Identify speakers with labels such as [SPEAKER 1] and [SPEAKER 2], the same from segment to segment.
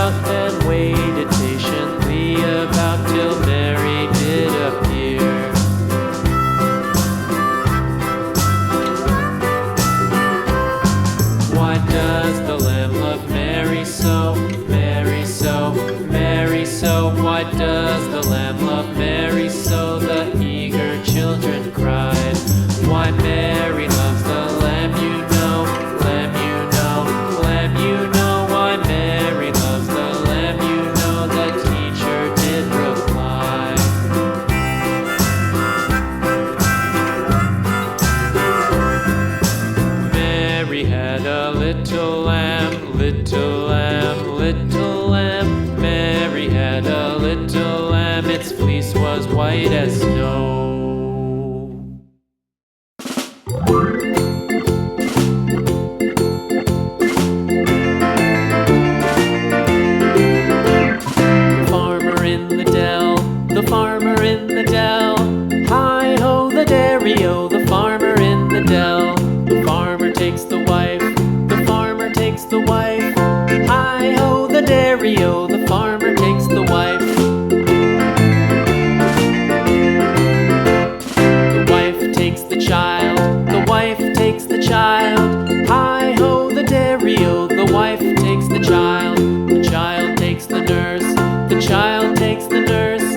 [SPEAKER 1] about and waited patiently about till Mary did appear. Why does the lamb love Mary so, Mary so, Mary so? Why does the lamb love Mary so? The eager children cried. Why Mary loves the lamb, you know, lamb, you know, lamb, you know. Why Mary loves the lamb, you know, the teacher did reply. Mary had a little lamb, little lamb, little lamb. Mary had a little lamb, its fleece was white as snow. The farmer in the dell, hi-ho the dairy-o, the farmer in the dell. The farmer takes the wife, the farmer takes the wife, hi-ho the dairy-o, the farmer takes the wife. The wife takes the child, the wife takes the child, hi-ho the dairy-o, the wife takes the child. The child takes the nurse, the child takes the nurse,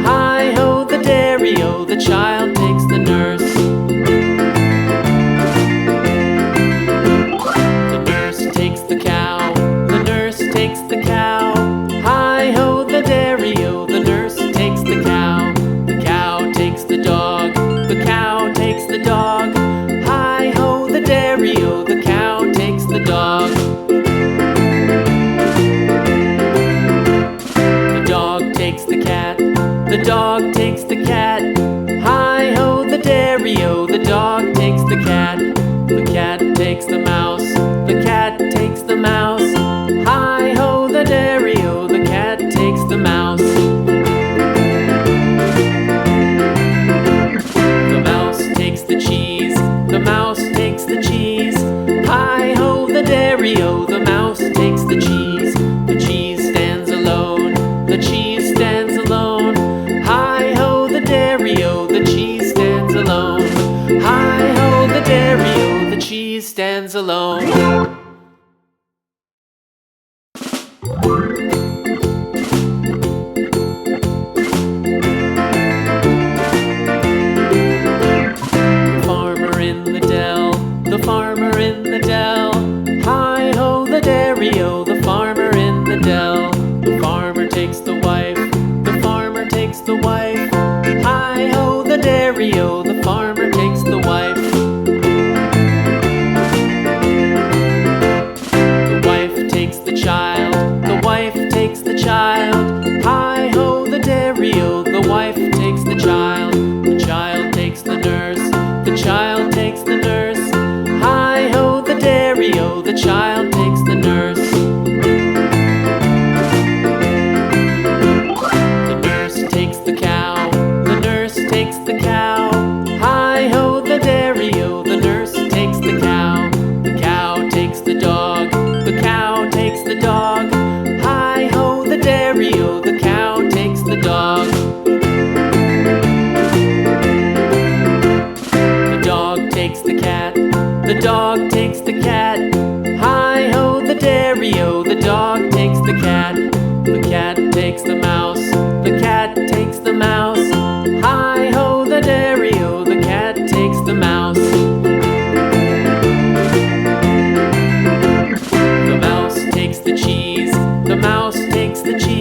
[SPEAKER 1] hi-ho the dairy-o, the child takes the nurse. The nurse takes the cow, the nurse takes the cow, hi-ho the dairy-o, the nurse takes the cow. The cow takes the dog, the cow takes the dog, hi-ho the dairy-o, the cow takes the dog. The cat, the dog takes the cat, hi-ho the dairy-o, the dog takes the cat. The cat takes the mouse, the cat takes the mouse, hi-ho the dairy-o, the cat takes the mouse. The mouse takes the cheese, the mouse takes the cheese, hi-ho the dairy-o, the mouse takes the cheese. The cheese stands alone, the cheese stands alone, hi-ho the dairy-o, the cheese stands alone, hi-ho the dairy-o, the cheese stands alone. The farmer in the dell, the farmer in the dell, hi-ho the dairy-o, the farmer in the dell. The farmer takes the wife, the farmer takes the wife, hi-ho the dairy-o, the farmer takes the wife. The wife takes the child, the wife takes the child, hi-ho the dairy-o, the wife takes the child. The child takes the nurse, the child takes the nurse, hi-ho the dairy-o, the child takes the nurse. Takes the cow, the nurse takes the cow, hi-ho the dairy-o, the nurse takes the cow. The cow takes the dog, the cow takes the dog, hi-ho the dairy-o, the cow takes the dog. The dog takes the cat, the dog takes the cat, hi-ho the dairy-o, the dog takes the cat. The cat takes the mouse, the cat takes the mouse, hi-ho the dairy-o, the cat takes the mouse. The mouse takes the cheese, the mouse takes the cheese,